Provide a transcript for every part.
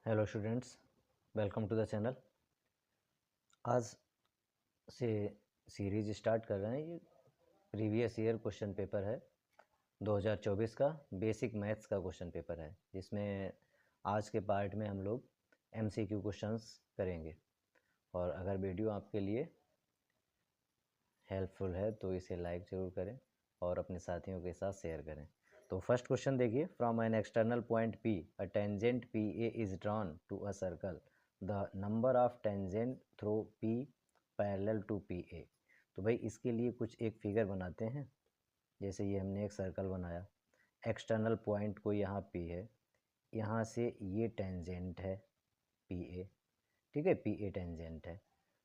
Hello students, welcome to the channel. आज से series start कर रहे हैं। ये प्रीवियस ईयर क्वेश्चन पेपर है 2024 का, बेसिक मैथ्स का क्वेश्चन पेपर है, जिसमें आज के पार्ट में हम लोग एमसीक्यू क्वेश्चंस करेंगे। और अगर वीडियो आपके लिए हेल्पफुल है तो इसे लाइक ज़रूर करें और अपने साथियों के साथ शेयर करें। तो फर्स्ट क्वेश्चन देखिए, from an external point P a tangent P A is drawn to a circle, the number of tangent through P parallel to P A. तो भाई इसके लिए कुछ एक फिगर बनाते हैं। जैसे ये हमने एक सर्कल बनाया, एक्सटर्नल पॉइंट को यहाँ पी है, यहाँ से ये टेंजेंट है पी ए, ठीक है, पी ए टेंजेंट है।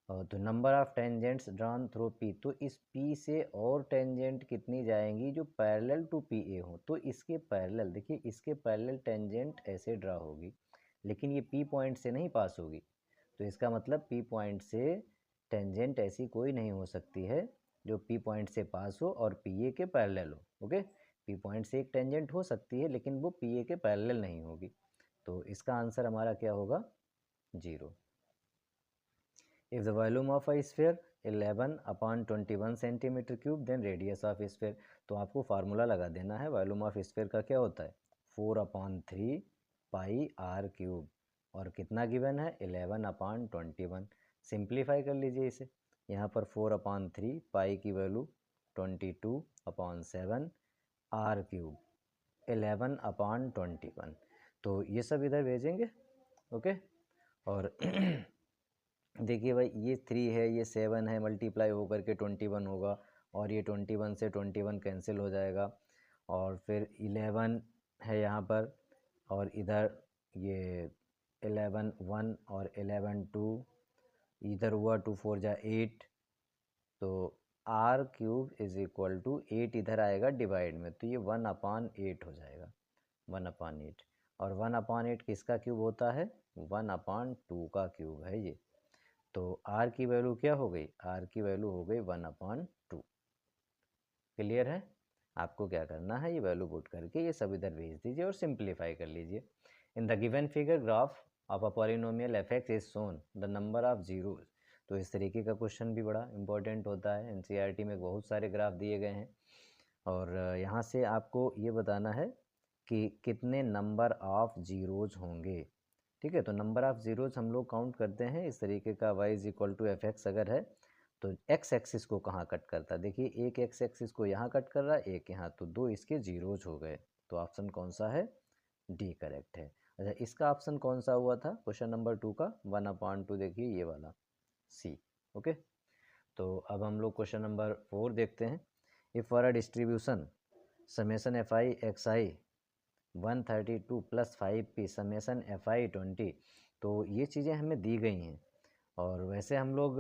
और तो number of tangents drawn through P, तो इस पी से और टेंजेंट कितनी जाएंगी जो पैरेलल टू पी ए हो। तो इसके पैरेलल देखिए, इसके पैरेलल टेंजेंट ऐसे ड्रा होगी, लेकिन ये पी पॉइंट से नहीं पास होगी। तो इसका मतलब पी पॉइंट से टेंजेंट ऐसी कोई नहीं हो सकती है जो पी पॉइंट से पास हो और पी ए के पैरेलल हो। ओके, पी पॉइंट से एक टेंजेंट हो सकती है लेकिन वो पी ए के पैरेलल नहीं होगी। तो इसका आंसर हमारा क्या होगा? 0। If the volume of a sphere 11/21 centimetre cube, then radius of sphere. तो आपको फार्मूला लगा देना है। वॉल्यूम ऑफ स्फीयर का क्या होता है? 4/3 पाई आर क्यूब। और कितना गिवन है? 11/21। सिंप्लीफाई कर लीजिए इसे। यहाँ पर 4/3 पाई की वैल्यू 22/7 आर क्यूब 11/21। तो ये सब इधर भेजेंगे। ओके, और देखिए भाई, ये 3 है, ये 7 है, मल्टीप्लाई होकर के 21 होगा। और ये 21 से 21 कैंसिल हो जाएगा। और फिर 11 है यहाँ पर, और इधर ये 11 1 और 11 2, इधर हुआ 2 4 जा 8। तो R cube is equal to 8 इधर आएगा डिवाइड में, तो ये 1/8 हो जाएगा, 1/8। और 1/8 किसका क्यूब होता है? 1/2 का क्यूब है ये। तो r की वैल्यू क्या हो गई? r की वैल्यू हो गई 1/2। क्लियर है? आपको क्या करना है, ये वैल्यू पुट करके ये सब इधर भेज दीजिए और सिंप्लीफाई कर लीजिए। In the given figure graph of a polynomial एफ(x) is shown the number of zeros. तो इस तरीके का क्वेश्चन भी बड़ा इंपॉर्टेंट होता है। एनसीईआरटी में बहुत सारे ग्राफ दिए गए हैं, और यहाँ से आपको ये बताना है कि कितने नंबर ऑफ जीरोज होंगे। ठीक है, तो नंबर ऑफ जीरोज हम लोग काउंट करते हैं इस तरीके का। y is equal to F X अगर है तो x एक्सिस को कहाँ कट करता है? देखिए, एक x एक्सिस को यहाँ कट कर रहा है, एक यहाँ, तो 2 इसके जीरोज हो गए। तो ऑप्शन कौन सा है? डी करेक्ट है। अच्छा, इसका ऑप्शन कौन सा हुआ था क्वेश्चन नंबर 2 का? 1/2, देखिए ये वाला सी। ओके, तो अब हम लोग क्वेश्चन नंबर 4 देखते हैं। If for a distribution summation F I X I 132 + 5p summation F आई 20, तो ये चीज़ें हमें दी गई हैं। और वैसे हम लोग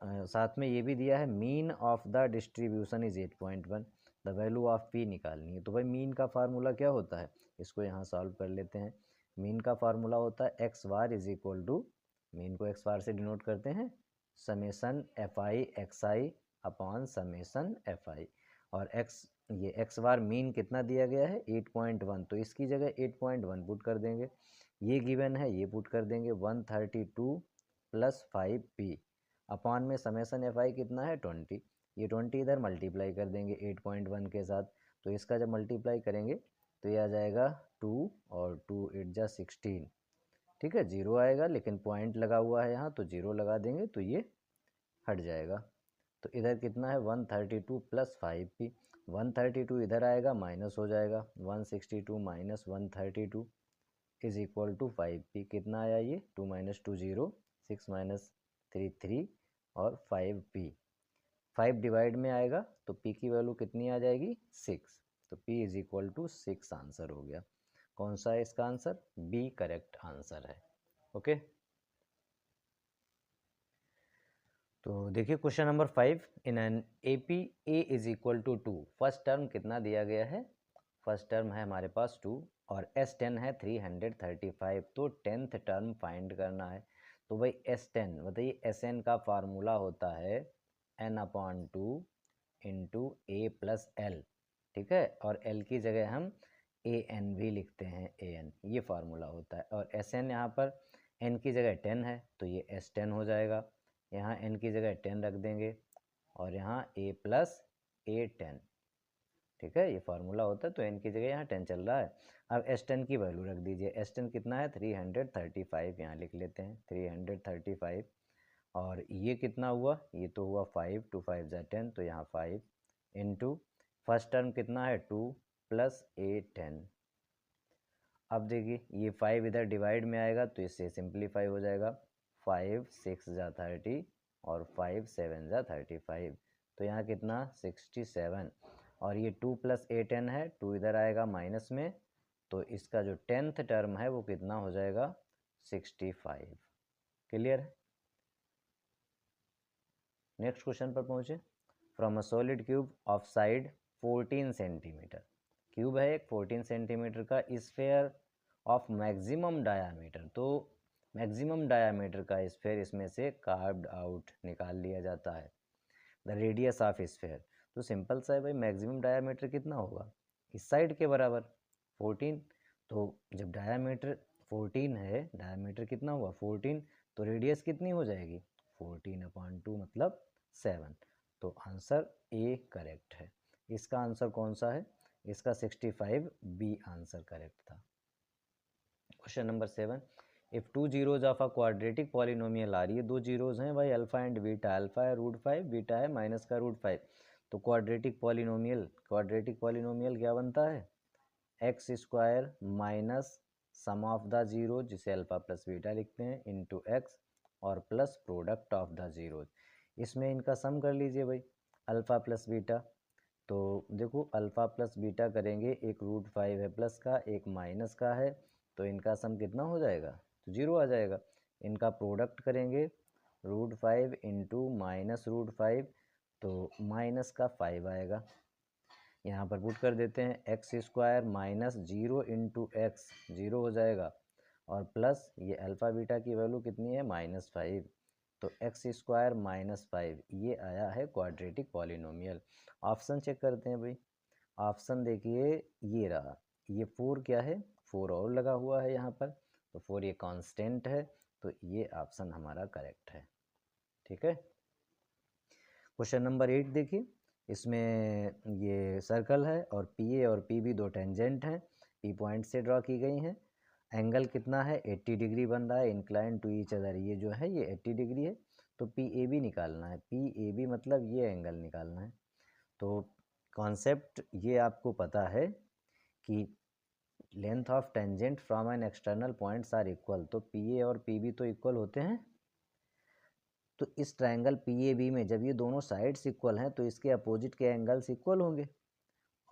साथ में ये भी दिया है, mean of the distribution is 8.1, the value of p निकालनी है। तो भाई मीन का फार्मूला क्या होता है? इसको यहाँ सॉल्व कर लेते हैं। मीन का फार्मूला होता है X bar is equal to, mean को एक्स बार से डिनोट करते हैं, summation F I X I upon summation F I. और एक्स, ये एक्स बार मीन कितना दिया गया है? 8.1, तो इसकी जगह 8.1 पुट कर देंगे। ये गिवन है, ये पुट कर देंगे 132 + 5p अपॉन में समेसन एफ आई कितना है? 20। ये 20 इधर मल्टीप्लाई कर देंगे 8.1 के साथ। तो इसका जब मल्टीप्लाई करेंगे तो ये आ जाएगा 2 और 2 8 जा 16। ठीक है, 0 आएगा, लेकिन पॉइंट लगा हुआ है यहाँ, तो 0 लगा देंगे तो ये हट जाएगा। तो इधर कितना है? 132 + 5p। 132 इधर आएगा, माइनस हो जाएगा, 162 - 132 इज इक्वल टू 5p। कितना आया ये? 2 - 2 0, 6 - 3 3 और 5p। 5 डिवाइड में आएगा तो p की वैल्यू कितनी आ जाएगी? 6। तो p is equal to 6 answer हो गया। कौन सा है इसका आंसर? बी करेक्ट आंसर है। ओके, तो देखिए question number 5, in an A P A is equal to 2, first term कितना दिया गया है? फर्स्ट टर्म है हमारे पास 2 और S10 है 335, तो 10th टर्म फाइंड करना है। तो भाई S10 बताइए, Sn का फार्मूला होता है n/2 × a + l। ठीक है, और l की जगह हम ए एन भी लिखते हैं, ए एन, ये फार्मूला होता है। और एस एन यहाँ पर एन की जगह 10 है तो ये एस 10 हो जाएगा, यहाँ एन की जगह 10 रख देंगे और यहाँ ए प्लस ए 10, ठीक है, ये फार्मूला होता है। तो एन की जगह यहाँ 10 चल रहा है। अब एस 10 की वैल्यू रख दीजिए, एस 10 कितना है 335, यहाँ लिख लेते हैं 335। और ये कितना हुआ, ये तो हुआ 5, 2 5 ज़ा 10, तो यहाँ 5 इंटू फर्स्ट टर्म कितना है 2 प्लस ए 10। अब देखिए ये 5 इधर डिवाइड में आएगा तो इससे सिंप्लीफाई हो जाएगा, 5 6 ज़ा 30 और 5 7 ज़ा 35, तो यहाँ कितना 67। और ये 2 प्लस ए 10 है, 2 इधर आएगा माइनस में, तो इसका जो 10th टर्म है वो कितना हो जाएगा 65। क्लियर है। नेक्स्ट क्वेश्चन पर पहुँचे। From a solid cube of side 14 centimetre, cube है एक 14 सेंटीमीटर का, स्फेयर ऑफ मैक्सिमम डायामीटर, तो मैक्सिमम डायामीटर का स्फेयर इसमें से कार्व्ड आउट निकाल लिया जाता है। द रेडियस ऑफ स्फेयर, तो सिंपल सा है भाई, मैक्सिमम डायामीटर कितना होगा इस साइड के बराबर 14, तो जब डायामीटर 14 है, डायामीटर कितना हुआ 14, तो रेडियस कितनी हो जाएगी 14/2 मतलब 7, तो आंसर ए करेक्ट है। इसका आंसर कौन सा है, इसका 65 बी आंसर करेक्ट था। Question number 7, if 2 zeros of a quadratic polynomial आ रही है, 2 जीरोज हैं भाई, अल्फा एंड बीटा, अल्फा है √5, बीटा है माइनस का √5, तो क्वाड्रेटिक पॉलिनोमियल क्या बनता है x square minus sum of the zero, जिसे अल्फा प्लस बीटा लिखते हैं, इंटू एक्स और plus product of the zeros. इसमें इनका सम कर लीजिए भाई, अल्फा प्लस बीटा, तो देखो अल्फा प्लस बीटा करेंगे, एक √5 है प्लस का, एक माइनस का है, तो इनका सम कितना हो जाएगा, तो 0 आ जाएगा। इनका प्रोडक्ट करेंगे √5 इंटू माइनस √5, तो माइनस का 5 आएगा। यहाँ पर पुट कर देते हैं, x square minus 0 into x 0 हो जाएगा, और प्लस ये अल्फ़ा बीटा की वैल्यू कितनी है -5, तो एक्स स्क्वायर -5, ये आया है क्वाड्रेटिक पॉलिनोमियल। ऑप्शन चेक करते हैं भाई, ऑप्शन देखिए ये रहा, ये 4 क्या है 4 और लगा हुआ है यहाँ पर, तो 4 ये कांस्टेंट है, तो ये ऑप्शन हमारा करेक्ट है। ठीक है। क्वेश्चन नंबर 8 देखिए, इसमें ये सर्कल है और पी ए और पी बी दो टेंजेंट हैं, पी पॉइंट से ड्रॉ की गई हैं। एंगल कितना है 80 डिग्री बन रहा है, इंक्लाइन टू ईच अदर, ये जो है ये 80 डिग्री है, तो पी ए बी निकालना है, पी ए बी मतलब ये एंगल निकालना है। तो कॉन्सेप्ट ये आपको पता है कि length of tangent from an external points are equal, तो पी ए और पी बी तो इक्वल होते हैं, तो इस ट्रायंगल पी ए बी में जब ये दोनों साइड्स इक्वल हैं तो इसके अपोजिट के एंगल्स इक्वल होंगे,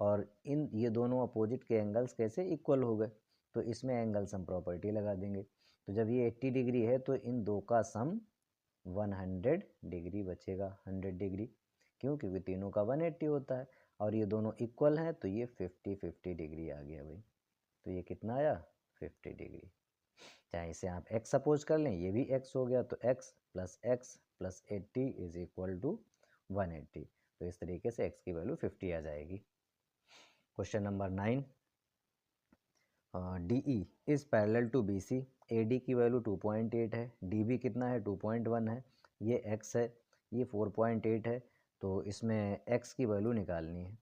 और ये दोनों अपोजिट के एंगल्स कैसे इक्वल हो गए, तो इसमें एंगल सम प्रॉपर्टी लगा देंगे। तो जब ये 80 डिग्री है तो इन दो का सम 100 डिग्री बचेगा, 100 डिग्री, क्यों, क्योंकि तीनों का 180 होता है, और ये दोनों इक्वल हैं तो ये 50 डिग्री आ गया भाई, तो ये कितना आया 50 डिग्री। चाहे इसे आप x सपोज कर लें, ये भी x हो गया, तो x plus 80 is equal to 180, तो इस तरीके से x की वैल्यू 50 आ जाएगी। Question number 9, DE is parallel to BC, AD की वैल्यू 2.8 है, DB कितना है 2.1 है, ये x है, ये 4.8 है, तो इसमें x की वैल्यू निकालनी है।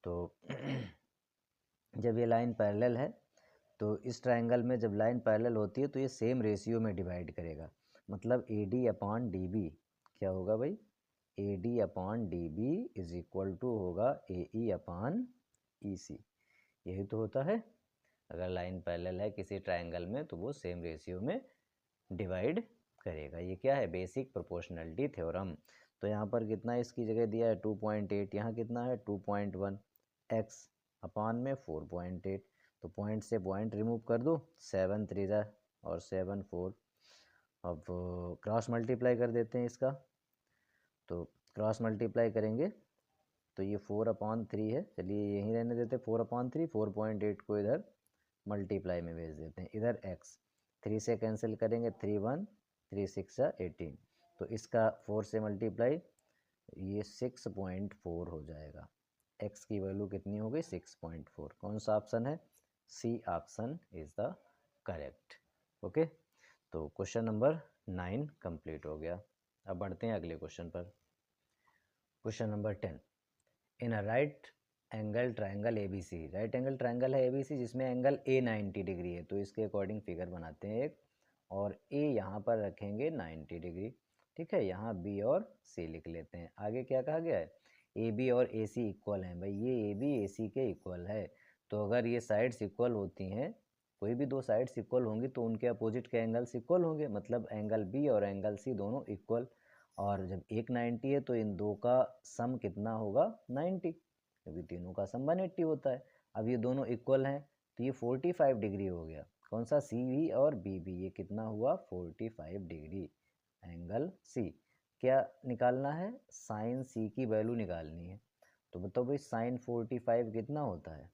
तो जब ये लाइन पैरेलल है तो इस ट्रायंगल में जब लाइन पैरेलल होती है तो ये सेम रेशियो में डिवाइड करेगा, मतलब AD/DB क्या होगा भाई, AD/DB इज इक्वल टू होगा AE/EC, यही तो होता है। अगर लाइन पैरेलल है किसी ट्रायंगल में तो वो सेम रेशियो में डिवाइड करेगा, ये क्या है बेसिक प्रोपोर्शनलिटी थ्योरम। तो यहाँ पर कितना इसकी जगह दिया है 2.8, यहाँ कितना है 2.1, x अपान में 4.8, तो पॉइंट से पॉइंट रिमूव कर दो, 7 3 और 7 4, अब क्रॉस मल्टीप्लाई कर देते हैं इसका, तो क्रॉस मल्टीप्लाई करेंगे तो ये 4/3 है, चलिए यहीं रहने देते 4/3, 4.8 को इधर मल्टीप्लाई में भेज देते हैं, इधर x 3 से कैंसिल करेंगे, 3 1 3 6 18, तो इसका 4 से मल्टीप्लाई, ये 6.4 हो जाएगा, x की वैल्यू कितनी हो गई 6.4, कौन सा ऑप्शन है C option is the correct. Okay, तो क्वेश्चन नंबर 9 कंप्लीट हो गया। अब बढ़ते हैं अगले क्वेश्चन पर। Question number 10, in a right angle triangle A B C, right angle triangle है ए बी सी जिसमें एंगल ए 90 डिग्री है, तो इसके अकॉर्डिंग फिगर बनाते हैं एक, और ए यहाँ पर रखेंगे 90 डिग्री। ठीक है, यहाँ बी और सी लिख लेते हैं। आगे क्या कहा गया है, ए बी और ए सी इक्वल हैं। भाई ये ए बी ए सी के इक्वल है, तो अगर ये साइड्स इक्वल होती हैं, कोई भी दो साइड्स इक्वल होंगी तो उनके अपोजिट के एंगल्स इक्वल होंगे, मतलब एंगल बी और एंगल सी दोनों इक्वल। और जब एक 90 है तो इन दो का सम कितना होगा, 90, क्योंकि तीनों का सम 180 होता है। अब ये दोनों इक्वल हैं तो ये 45 डिग्री हो गया। कौन सा, सी बी और बी बी, ये कितना हुआ 45 डिग्री एंगल सी। क्या निकालना है, साइन सी की वैल्यू निकालनी है। तो बताओ भाई साइन 45 कितना होता है,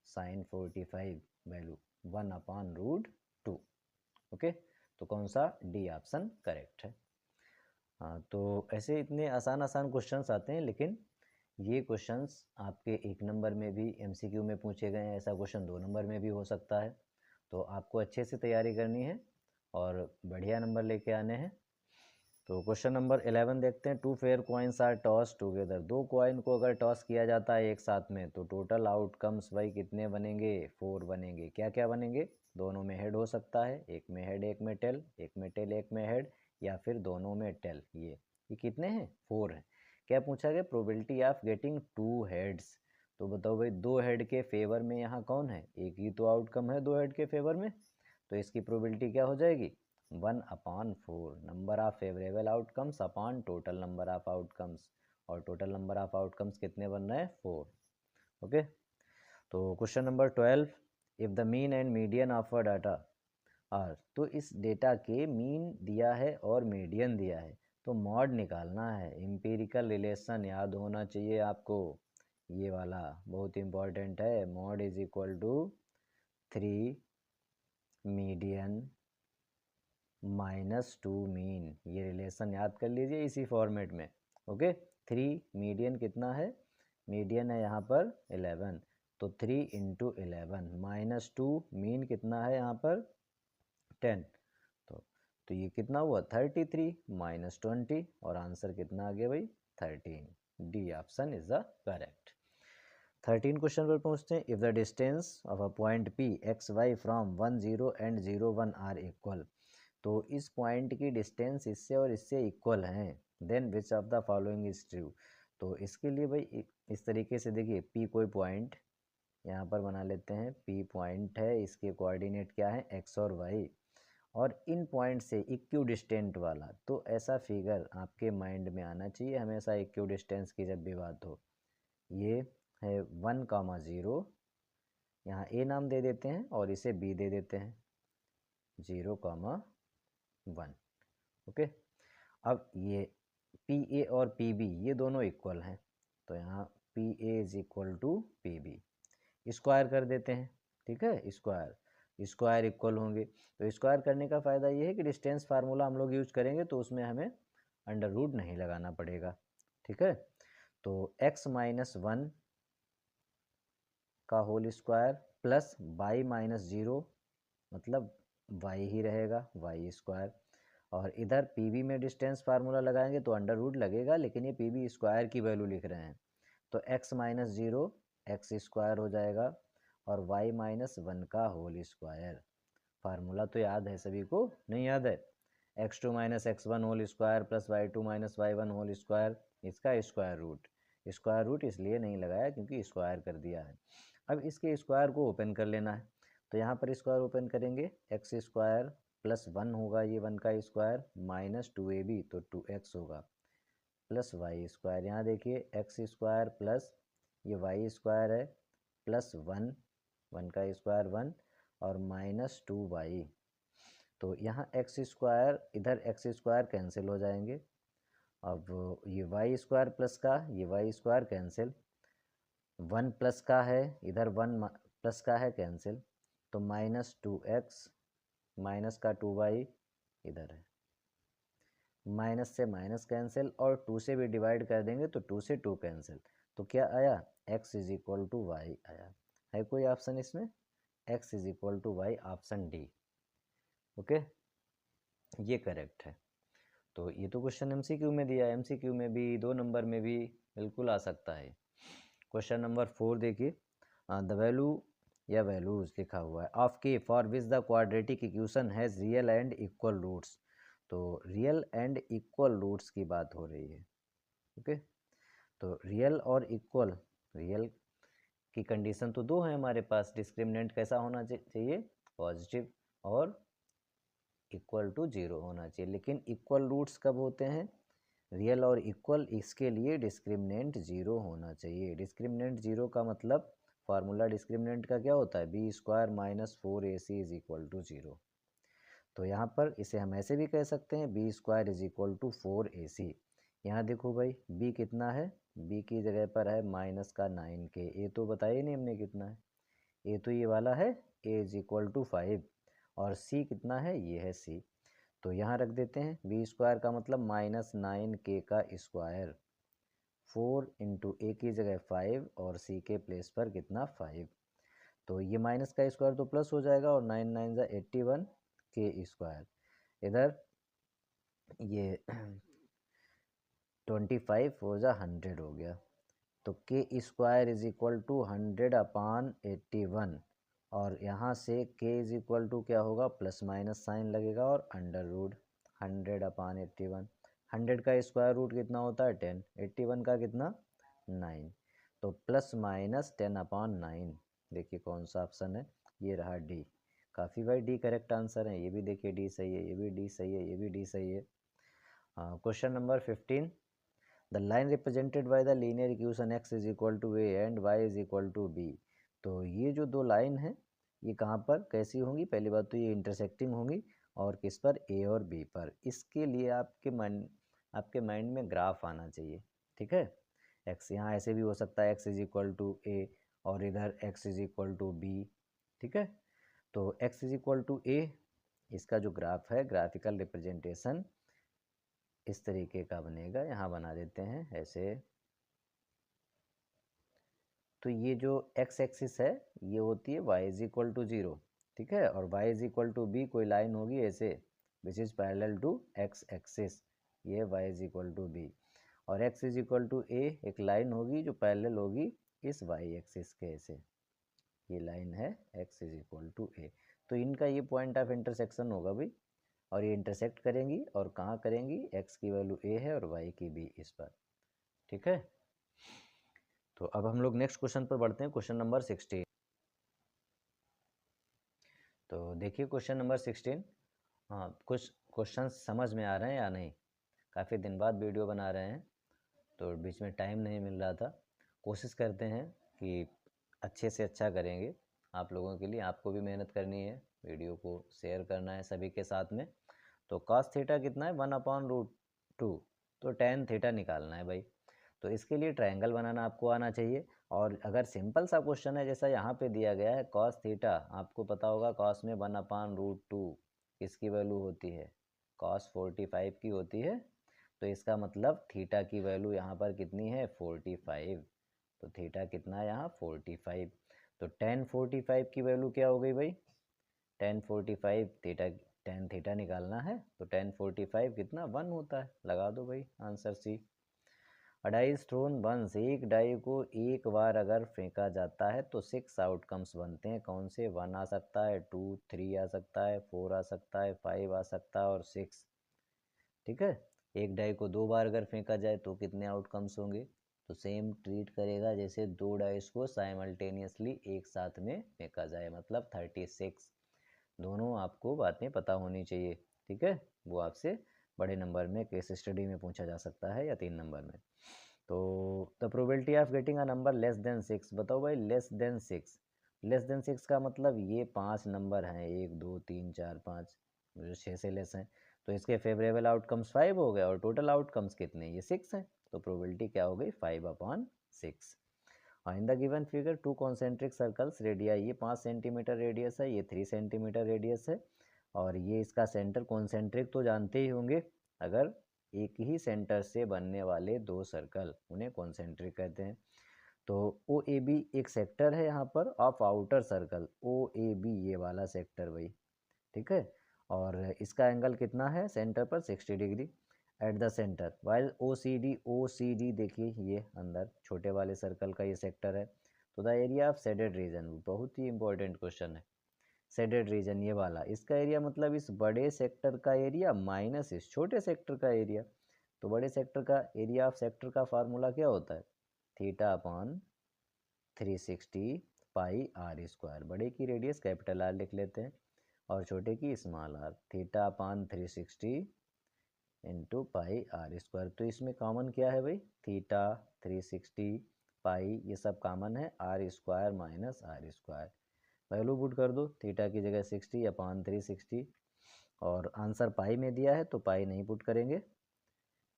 साइन 45 वैल्यू 1/√2। ओके, तो कौन सा, डी ऑप्शन करेक्ट है। हाँ, तो ऐसे इतने आसान आसान क्वेश्चंस आते हैं, लेकिन ये क्वेश्चंस आपके 1 नंबर में भी एमसीक्यू में पूछे गए हैं, ऐसा क्वेश्चन 2 नंबर में भी हो सकता है। तो आपको अच्छे से तैयारी करनी है और बढ़िया नंबर लेके आने हैं। तो क्वेश्चन नंबर 11 देखते हैं। 2 fair coins are toss together, दो कॉइन को अगर टॉस किया जाता है एक साथ में तो टोटल आउटकम्स भाई कितने बनेंगे, 4 बनेंगे। क्या क्या बनेंगे, दोनों में हेड हो सकता है, एक में हेड एक में टेल, एक में टेल एक में हेड, या फिर दोनों में टेल। ये कितने हैं, 4 हैं। क्या पूछा गया, प्रोबेबिलिटी ऑफ गेटिंग 2 हेड्स। तो बताओ भाई 2 हेड के फेवर में यहाँ कौन है, एक ही तो आउटकम है 2 हेड के फेवर में, तो इसकी प्रोबेबिलिटी क्या हो जाएगी, 1/4, number of favourable outcomes upon total number of outcomes, और टोटल नंबर ऑफ आउटकम्स कितने बन रहे हैं, 4। ओके, तो question number 12, if the mean and median of a data are, तो इस डेटा के मीन दिया है और मीडियन दिया है, तो मॉड निकालना है। एम्पिरिकल रिलेशन याद होना चाहिए आपको, ये वाला बहुत इंपॉर्टेंट है। Mode is equal to 3 median -2 mean, ये रिलेशन याद कर लीजिए इसी फॉर्मेट में। ओके, 3 मीडियन कितना है, मीडियन है यहाँ पर 11, तो 3 × 11 -2 मीन कितना है यहाँ पर 10, तो ये कितना हुआ 33 -20, और आंसर कितना आ गया भाई 13। D option is the correct. 13 question पर पहुँचते हैं। If the distance of a point P X Y from 1 0 and 0 1 are equal, तो इस पॉइंट की डिस्टेंस इससे और इससे इक्वल हैं, then which of the following is true. तो इसके लिए भाई इस तरीके से देखिए, पी कोई पॉइंट यहाँ पर बना लेते हैं, पी पॉइंट है, इसके कोऑर्डिनेट क्या है एक्स और वाई, और इन पॉइंट से इक्यू डिस्टेंट वाला, तो ऐसा फिगर आपके माइंड में आना चाहिए हमेशा इक्यू डिस्टेंस की जब भी बात हो। ये है 1,0, यहाँ ए नाम दे देते हैं और इसे बी दे देते हैं, 0,1। ओके, अब ये पी ए और पी बी ये दोनों इक्वल हैं, तो यहाँ P A is equal to P B, square कर देते हैं। ठीक है, स्क्वायर इक्वल होंगे, तो स्क्वायर करने का फ़ायदा ये है कि डिस्टेंस फार्मूला हम लोग यूज करेंगे तो उसमें हमें अंडर रूट नहीं लगाना पड़ेगा। ठीक है, तो x-1 का होल स्क्वायर प्लस y-0, मतलब y ही रहेगा, y²। और इधर पी में डिस्टेंस फार्मूला लगाएंगे तो अंडर रूट लगेगा, लेकिन ये पी स्क्वायर की वैल्यू लिख रहे हैं, तो x-0 x² हो जाएगा, और y-1 का होल स्क्वायर। फार्मूला तो याद है सभी को, नहीं याद है, x2 - x1 whole square plus y2 - y1 whole square, इसका स्क्वायर रूट इसलिए नहीं लगाया क्योंकि स्क्वायर कर दिया है। अब इसके स्क्वायर को ओपन कर लेना है, तो यहाँ पर स्क्वायर ओपन करेंगे, x² प्लस 1 होगा, ये 1 का स्क्वायर, -2ab तो 2x होगा, प्लस y², यहाँ देखिए x² प्लस ये y² है, प्लस 1 का स्क्वायर 1, और -2y, तो यहाँ x² इधर x² कैंसिल हो जाएंगे। अब ये y² प्लस का ये y² कैंसिल, 1 प्लस का है इधर 1 प्लस का है कैंसिल, तो -2x माइनस का 2y इधर है, माइनस से माइनस कैंसिल, और 2 से भी डिवाइड कर देंगे तो 2 से 2 कैंसिल, तो क्या आया x = y आया। है कोई ऑप्शन इसमें, x is equal to Y, option D. Okay, ये करेक्ट है। तो ये तो क्वेश्चन एमसीक्यू में दिया है, एमसीक्यू में भी 2 नंबर में भी बिल्कुल आ सकता है। क्वेश्चन नंबर 4 देखिए, द वैल्यू या वैल्यूज लिखा हुआ है of K for which the quadratic equation has real and equal roots. तो रियल एंड इक्वल रूट्स की बात हो रही है। ओके, तो रियल और इक्वल, रियल की कंडीशन तो 2 है हमारे पास, डिस्क्रिमिनेंट कैसा होना चाहिए, पॉजिटिव, और इक्वल टू 0 होना चाहिए। लेकिन इक्वल रूट्स कब होते हैं, रियल और इक्वल, इसके लिए डिस्क्रिमिनेंट 0 होना चाहिए। डिस्क्रिमिनेंट 0 का मतलब, फार्मूला डिस्क्रिमिनेंट का क्या होता है, B square minus 4ac is equal to 0। तो यहाँ पर इसे हम ऐसे भी कह सकते हैं, B square is equal to 4ac। यहाँ देखो भाई, b कितना है, b की जगह पर है माइनस का 9k, ए तो बताइए नहीं हमने कितना है, ए तो ये वाला है, a इज इक्वल टू 5, और c कितना है, ये है c। तो यहाँ रख देते हैं, बी स्क्वायर का मतलब माइनस 9k का स्क्वायर, 4 इंटू ए की जगह 5 और सी के प्लेस पर कितना 5। तो ये माइनस का स्क्वायर तो प्लस हो जाएगा, और 9 9 जा 81 के स्क्वायर, इधर ये 25 हो जा 100 हो गया। तो के स्क्वायर इज इक्वल टू 100 अपान 81, और यहाँ से के इज इक्वल टू क्या होगा, प्लस माइनस साइन लगेगा और अंडर रूट 100 अपान 81। 100 का स्क्वायर रूट कितना होता है 10, 81 का कितना 9, तो प्लस माइनस 10 अपान 9। देखिए कौन सा ऑप्शन है, ये रहा डी। काफ़ी भाई डी करेक्ट आंसर है, ये भी देखिए डी सही है, ये भी डी सही है, ये भी डी सही है। Question number 15, the line represented by the linear equation x is equal to A and y is equal to B. तो ये जो 2 लाइन है, ये कहाँ पर कैसी होंगी, पहली बात तो ये इंटरसेक्टिंग होंगी, और किस पर, a और b पर। इसके लिए आपके माइंड में ग्राफ आना चाहिए, ठीक है। x यहाँ ऐसे भी हो सकता है, x is equal to A, और इधर x is equal to B, ठीक है। तो x is equal to A, इसका जो ग्राफ है, ग्राफिकल रिप्रेजेंटेशन इस तरीके का बनेगा, यहाँ बना देते हैं ऐसे। तो ये जो x एक्सिस है, ये होती है y इज इक्वल टू 0, ठीक है, और y is equal to B कोई लाइन होगी ऐसे, which is parallel to x axis, ये y is equal to B, और x is equal to a एक लाइन होगी जो पैरेलल होगी इस y एक्सिस के ऐसे, ये लाइन है x is equal to a। तो इनका ये पॉइंट ऑफ इंटरसेक्शन होगा भाई, और ये इंटरसेक्ट करेंगी, और कहाँ करेंगी, x की वैल्यू a है और y की b इस पर, ठीक है। तो अब हम लोग नेक्स्ट क्वेश्चन पर बढ़ते हैं, क्वेश्चन नंबर 16। तो देखिए क्वेश्चन नंबर 16, हाँ कुछ क्वेश्चन समझ में आ रहे हैं या नहीं, काफ़ी दिन बाद वीडियो बना रहे हैं, तो बीच में टाइम नहीं मिल रहा था। कोशिश करते हैं कि अच्छे से अच्छा करेंगे आप लोगों के लिए, आपको भी मेहनत करनी है, वीडियो को शेयर करना है सभी के साथ में। तो कॉस थीटा कितना है, 1/√2, तो टेन थीटा निकालना है भाई। तो इसके लिए ट्रायंगल बनाना आपको आना चाहिए, और अगर सिंपल सा क्वेश्चन है जैसा यहाँ पे दिया गया है, कॉस थीटा, आपको पता होगा कॉस में 1/√2 किसकी वैल्यू होती है, कॉस 45 की होती है। तो इसका मतलब थीटा की वैल्यू यहाँ पर कितनी है, 45। तो थीटा कितना है यहाँ, 45। तो tan 45 की वैल्यू क्या हो गई भाई, tan 45 थीटा, tan थीटा निकालना है, तो tan 45 कितना 1 होता है, लगा दो भाई answer C. Dice thrown once, एक डाई को एक बार अगर फेंका जाता है तो 6 आउटकम्स बनते हैं, कौन से, 1 आ सकता है, 2 3 आ सकता है, 4 आ सकता है, 5 आ सकता है, और 6, ठीक है। एक डाई को 2 बार अगर फेंका जाए तो कितने आउटकम्स होंगे, तो सेम ट्रीट करेगा जैसे 2 डाइस को साइमल्टेनियसली एक साथ में फेंका जाए, मतलब 36। दोनों आपको बातें पता होनी चाहिए, ठीक है, वो आपसे बड़े नंबर में केस स्टडी में पूछा जा सकता है, या 3 नंबर में। तो the probability of getting a number less than 6, बताओ भाई लेस देन 6, लेस देन 6 का मतलब ये 5 नंबर हैं, 1 2 3 4 5, जो 6 से लेस हैं, तो इसके फेवरेबल आउटकम्स 5 हो गए, और टोटल आउटकम्स कितने, ये 6 हैं, तो प्रोबेबिलिटी क्या हो गई, 5/6। इन the given figure 2 concentric circles radii, ये 5 सेंटीमीटर रेडियस है, ये 3 सेंटीमीटर रेडियस है, और ये इसका सेंटर, कॉन्सेंट्रिक तो जानते ही होंगे, अगर एक ही सेंटर से बनने वाले 2 सर्कल उन्हें कॉन्सेंट्रिक कहते हैं। तो ओ ए बी एक सेक्टर है यहाँ पर of outer circle, O A B ये वाला सेक्टर भाई, ठीक है। और इसका एंगल कितना है सेंटर पर 60 degree at the centre, while O C D देखिए ये अंदर छोटे वाले सर्कल का ये सेक्टर है। तो the area of shaded region, बहुत ही इंपॉर्टेंट क्वेश्चन है। शेडेड रीजन ये वाला, इसका एरिया मतलब इस बड़े सेक्टर का एरिया माइनस इस छोटे सेक्टर का एरिया। तो बड़े सेक्टर का एरिया ऑफ सेक्टर का फार्मूला क्या होता है, theta upon 360 pi R square. बड़े की रेडियस कैपिटल आर लिख लेते हैं और छोटे की small R, theta upon 360 into pi R square. तो इसमें कॉमन क्या है भाई, थीटा 360 पाई ये सब कॉमन है, R square minus R square. Value put कर दो, थीटा की जगह 60 अपॉन 360 और आंसर पाई में दिया है तो पाई नहीं पुट करेंगे।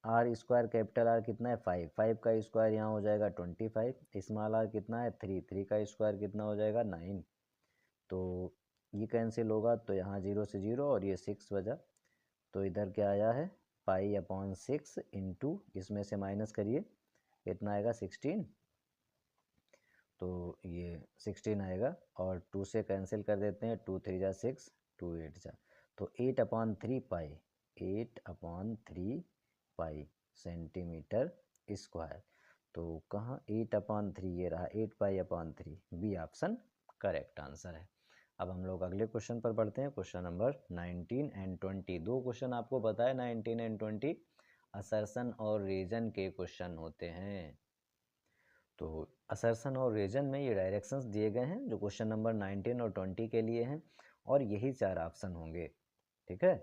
आर स्क्वायर कैपिटल आर कितना है 5, 5 का स्क्वायर यहाँ हो जाएगा 25, स्मॉल आर कितना है 3, 3 का स्क्वायर कितना हो जाएगा 9। तो ये कैंसिल होगा तो यहाँ 0 से 0 और ये 6 बचा, तो इधर क्या आया है पाई अपॉन 6 इंटू इसमें से माइनस करिए कितना आएगा 16, तो ये 16 आएगा और 2 से कैंसिल कर देते हैं, 2 3 जा 6, 2 8 जा, तो 8 upon 3 pi, 8 upon 3 pi centimetre square. तो कहाँ 8 अपॉन 3 ये रहा, 8 pi upon 3, B option correct answer है। अब हम लोग अगले क्वेश्चन पर बढ़ते हैं, क्वेश्चन नंबर 19 एंड 20। दो क्वेश्चन आपको पता है 19 एंड 20 असर्शन और रीजन के क्वेश्चन होते हैं। तो असर्शन और रीजन में ये डायरेक्शंस दिए गए हैं जो क्वेश्चन नंबर 19 और 20 के लिए हैं और यही 4 ऑप्शन होंगे, ठीक है।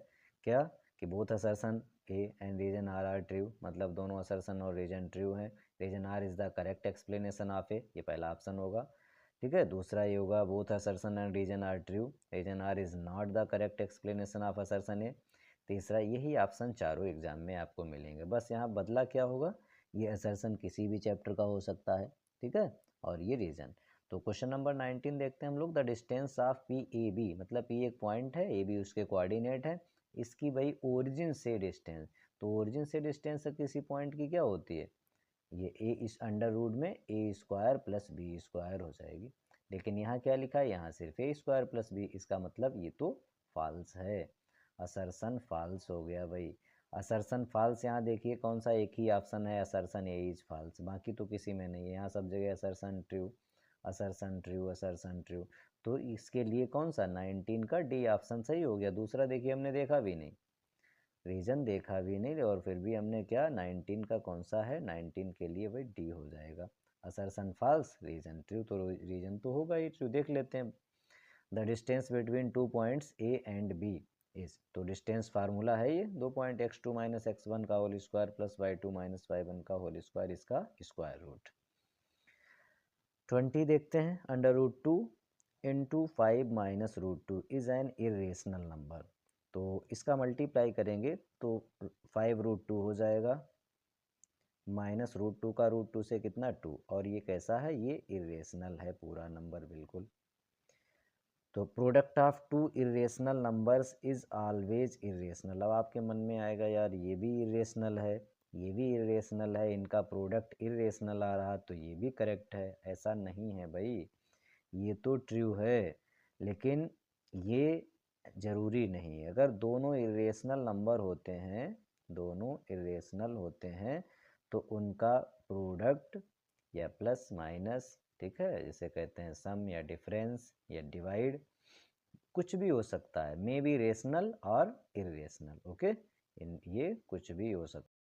क्या कि both assertion A and reason are true, मतलब दोनों असर्शन और रीजन ट्रू हैं, reason R is the correct explanation of A, ये पहला ऑप्शन होगा, ठीक है। दूसरा ये होगा both assertion and reason are true, reason R is not the correct explanation of assertion A. तीसरा, यही ऑप्शन चारों एग्जाम में आपको मिलेंगे, बस यहाँ बदला क्या होगा, ये असर्शन किसी भी चैप्टर का हो सकता है, ठीक है, और ये रीजन। तो क्वेश्चन नंबर 19 देखते हैं हम लोग, the distance of P A B, मतलब पी एक पॉइंट है, ए बी उसके कोऑर्डिनेट है, इसकी भाई ओरिजिन से डिस्टेंस। तो ओरिजिन से डिस्टेंस किसी पॉइंट की क्या होती है, ये ए इस अंडर रूट में ए स्क्वायर प्लस बी स्क्वायर हो जाएगी, लेकिन यहाँ क्या लिखा है, यहाँ सिर्फ ए स्क्वायर प्लस बी, इसका मतलब ये तो फॉल्स है, असर्शन फॉल्स हो गया भाई। असर्शन फॉल्स, यहाँ देखिए कौन सा एक ही ऑप्शन है असर्शन ए इज फॉल्स, बाकी तो किसी में नहीं है, यहाँ सब जगह assertion true, assertion true, assertion true. तो इसके लिए कौन सा 19 का डी ऑप्शन सही हो गया। दूसरा देखिए हमने देखा भी नहीं, रीजन देखा भी नहीं और फिर भी हमने क्या 19 का कौन सा है, 19 के लिए भाई डी हो जाएगा, असर्शन फॉल्स रीजन ट्रू, तो रीजन तो होगा ही ट्रू। देख लेते हैं, the distance between 2 points A and B is, तो डिस्टेंस फार्मूला है ये 2 पॉइंट x2 माइनस x1 का whole square plus y2 minus y1 का होल स्क्वायर, इसका स्क्वायर रूट। 20 देखते हैं, under root 2 into 5 minus root 2 is an irrational number. तो इसका मल्टीप्लाई करेंगे तो 5 रूट 2 हो जाएगा, माइनस रूट 2 का रूट 2 से कितना 2, और ये कैसा है, ये इरेशनल है पूरा नंबर बिल्कुल। तो product of two irrational numbers is always irrational. अब आपके मन में आएगा यार ये भी इरेशनल है, ये भी इरेशनल है, इनका प्रोडक्ट इरेशनल आ रहा तो ये भी करेक्ट है। ऐसा नहीं है भाई, ये तो ट्रू है लेकिन ये ज़रूरी नहीं। अगर दोनों इरेशनल नंबर होते हैं, दोनों इरेशनल होते हैं तो उनका प्रोडक्ट या प्लस माइनस, ठीक है, जिसे कहते हैं सम या डिफरेंस या डिवाइड, कुछ भी हो सकता है, मे बी रेशनल और इरेशनल, ओके, ये कुछ भी हो सकता है।